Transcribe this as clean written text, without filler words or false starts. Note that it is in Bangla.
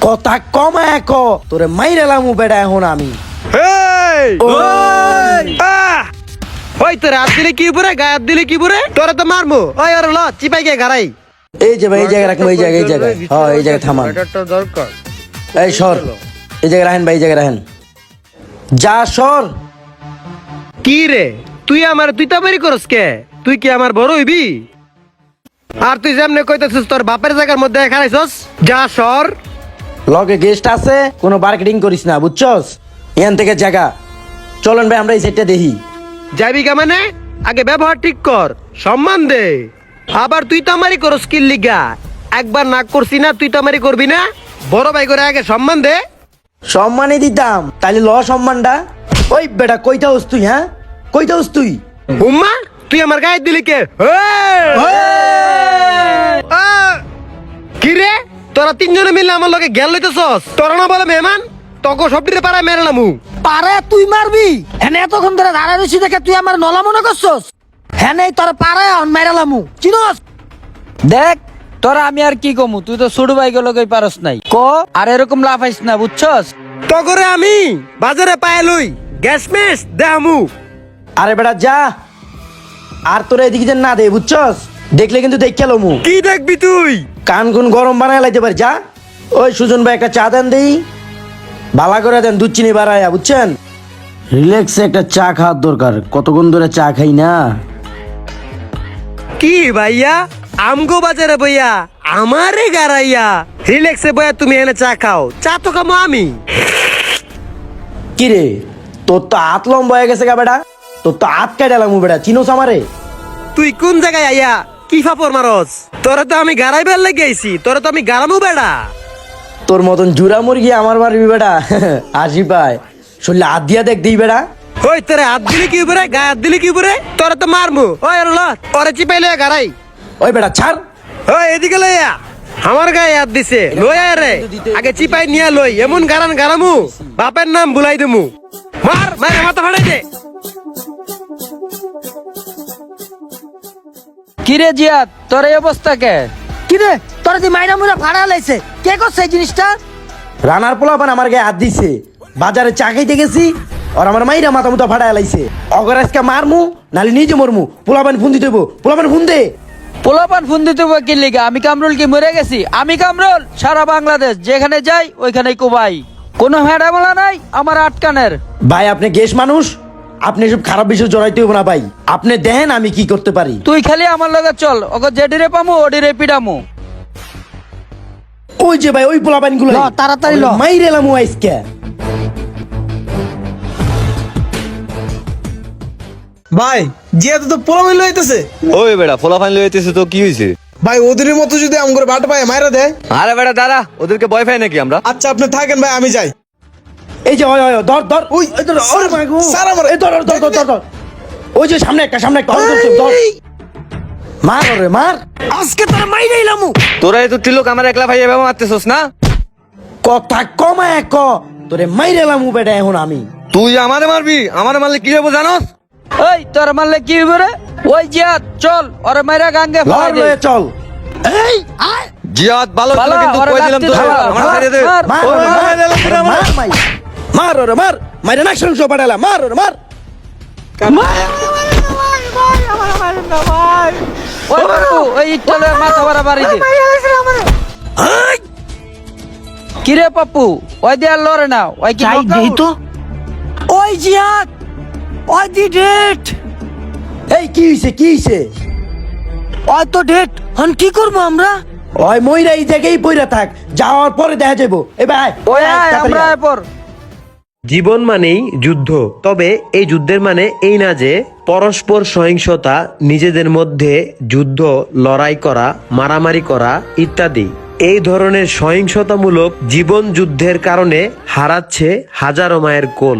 কথা কমায় ক তোরে মাইরালাম বেটা এখন আমি। ওই তোর হাত দিলে কি উপরে গায়ে হাত দিলে কি উপরে তোরা তো মারবো। ওই ওর ল চিপাই গিয়ে গাড়াই। এই যে ভাই এই জায়গায় রাখেন, এই জায়গায় হ্যাঁ এই জায়গায় থামান। দরকার এই সর, এই জায়গায় রাখেন ভাই, এই জায়গায় রাখেন। যা সর। কি রে তুই তো বেরি করস কে? তুই কি আমার বড় হইবি? আর তুই যেমনে কইতেছিস তোর বাপের জায়গার মধ্যে খাইছস, যা সর। লগে গেস্ট আছে, কোনো মার্কেটিং করিস না বুঝছস। এখান থেকে জায়গা চলেন ভাই আমরা এই সেটটা দেখি। যাবি কে মানে? আগে ব্যবহার ঠিক কর, সম্মান দে। আবার তুই তো আমারই করস কি লিগা? একবার না করছি না, তুই তো আমারই করবি না? বড় ভাই করে আগে সম্মান দে। সম্মানই দিতাম তাইলে ল সম্মানটা। ওই বেটা কইতা হস তুই? হ্যাঁ কইতা হস তুই? হুম্মা তুই আমার গায়ে দিলি কে? কি রে তোরা তিনজনে মিলে আমার লগে গেল লইতেছস? তোরা না বলে মেহমান তোকে সবটিরে পাড়ায় মেরেলামু। পারে তুই মারবি? হ্যাঁ এতক্ষণ ধরে দাঁড়া রয়েছি দেখে তুই আমার নলা মনে করছস? হ্যাঁ নেই তোর পারে মেরালামু চিনস? দেখ তোরা আমি আর কি কমু, তুই তো ছোট ভাই গুলো কই পারস নাই ক। আর এরকম লাফাইস না বুঝছস। তগরে আমি বাজারে পায়ে লই গ্যাস মেস দেহামু। আরে বেটা যা, আর তোরা এদিকে যেন না দে বুঝছস। দেখলে কিন্তু দেখ খেলো মু। কি দেখবি তুই? কান গুন গরম বানায় লাইতে পারি। যা ওই সুজন ভাই একটা চা দেন দেই, বালা করে দেন, দুধ চিনি বাড়ায়া বুঝছেন। রিল্যাক্সে একটা চা খাওয়ার দরকার, কতক্ষণ ধরে চা খাই না। কি ভাইয়া আমগো বাজারে বইয়া আমারে গারাইয়া রিল্যাক্সে বইয়া তুমি এনে চা খাও? চা তো খামো আমি। কি রে তোর তো হাত লম্বা হয়ে গেছে গা বেটা, তোর তো হাত কাটালাম বেটা, চিনোস আমারে? তুই কোন জায়গায় আইয়া কি ফাপর মারস? তোরা তো আমি গারাইবার লেগে আইছি, তোরা তো আমি গারামু বেড়া। তোর মতন জুরা মুরগি আমার মারবি বেটা? হাসি পায় শুনলে হাত দিয়া দেখ দিই বেটা। ওই তোরে হাত দিলি কি উপরে, গায়ে হাত দিলি কি উপরে? তোরা তো মারমু। ওই আর ল ওরে চিপাই লইয়া গারাই। ওই বেটা ছাড়। ওই এদিকে লইয়া আমার গায়ে হাত দিছে, লইয়া রে আগে চিপাই নিয়া লই। এমন গারান গারামু বাপের নাম ভুলাই দেমু। মার মারে মাথা ফাড়াই দে। কিরে জিয়াদ তোর এই অবস্থা কে? কি রে তোর যে মাইরা মুরা ভাড়া লাইছে কে করছে এই জিনিসটা? রানার পোলাপান আমার গায়ে হাত দিছে, বাজারে চা খাইতে গেছি আর আমার মাইরা মাথা মুথা ফাটায় লাইছে। অগর আজকে মারমু নালে নিজে মরমু। পোলাপান ফোন দিতে হইব, পোলাপান ফোন দে। পোলাপান ফোন দিতে হবে কি লিগা? আমি কামরুল কি মরে গেছি? আমি কামরুল সারা বাংলাদেশ যেখানে যাই ওইখানেই কোবাই, কোনো হেডামলা নাই আমার আটকানের। ভাই আপনি গেস মানুষ, আপনি সব খারাপ বিষয় জড়াইতে হইব না ভাই। আপনি দেন আমি কি করতে পারি। তুই খালি আমার লগে চল, ওকে যেডিরে পামু ওডিরে পিডামু। ওই যে ভাই ওই পোলাপান গুলো ল, তাড়াতাড়ি ল। মাইরেলাম আজকে। ভাই জিয়া তো পোলাপাইন লইতেছে। ওই বেটা ফলাফাইন লইতেছে তো কি হইছে? ভাই ওদের মতো যদি আমগরে বাট পায় মাইরা দেয়। আরে বেটা দাঁড়া, ওদেরকে ভয় পাই নাকি আমরা? আচ্ছা আপনি থাকেন ভাই, আমি যাই। এই যে ওই ওই ধর ধর ওই এই ধর, ওরে মা গো। স্যার, আমার- এই ধর ধর ধর ধর ধর। ওই যে সামনে একটা ধর ধর ধর। মার ওরে মার। আজকে তোর মাইরাইলামু। তোরা এই তো ত্রিলোক আমার একলা ভাই এভাবে মারতেছস না? কথা কমায় ক তোরে মাইরেলাম বেটা এখন আমি। তুই আমারে মারবি? আমারে মারলে কি হবে জানোস? ওই তোর মারলে কি হইব রে? ওই জিয়াদ চল ওরে মাইরা গাঙ্গে ফেলাই লড় দে। লয়ে চল। এই আয় জিয়াদ ভালো ছিল ভালো, কিন্তু ওরে কই দিলাম তো লাগতে দাও, আমার মার, ছেড়ে দে। মার। মার ওরে ওরে মার। মার, দিলাম কিনা আমার? মার মাই। মার ওরে মার। মাইরে না শুনছ পাটালা। মার ওরে মার। ওই বাপু ওই ইটটা লয়ে মাথা ভরা বাড়ি দে। এই, কিরে পাপ্পু ওই দিয়ে আর লড়ে না, ওই কি যাই দেই knockout? তো। ওই জিয়াদ ওই দি ডেট এই কি হইছে কি হইছে? ওই তো ডেট হন কি করবো আমরা? ওই মইরা এই জায়গায় পইরা থাক, যাওয়ার পরে দেখা যাইবো। এ ভাই ওই আয় আমরা আয় পর। জীবন মানেই যুদ্ধ, তবে এই যুদ্ধের মানে এই না যে পরস্পর সহিংসতা, নিজেদের মধ্যে যুদ্ধ, লড়াই করা, মারামারি করা ইত্যাদি। এই ধরনের সহিংসতামূলক জীবন যুদ্ধের কারণে হারাচ্ছে হাজারো মায়ের কোল।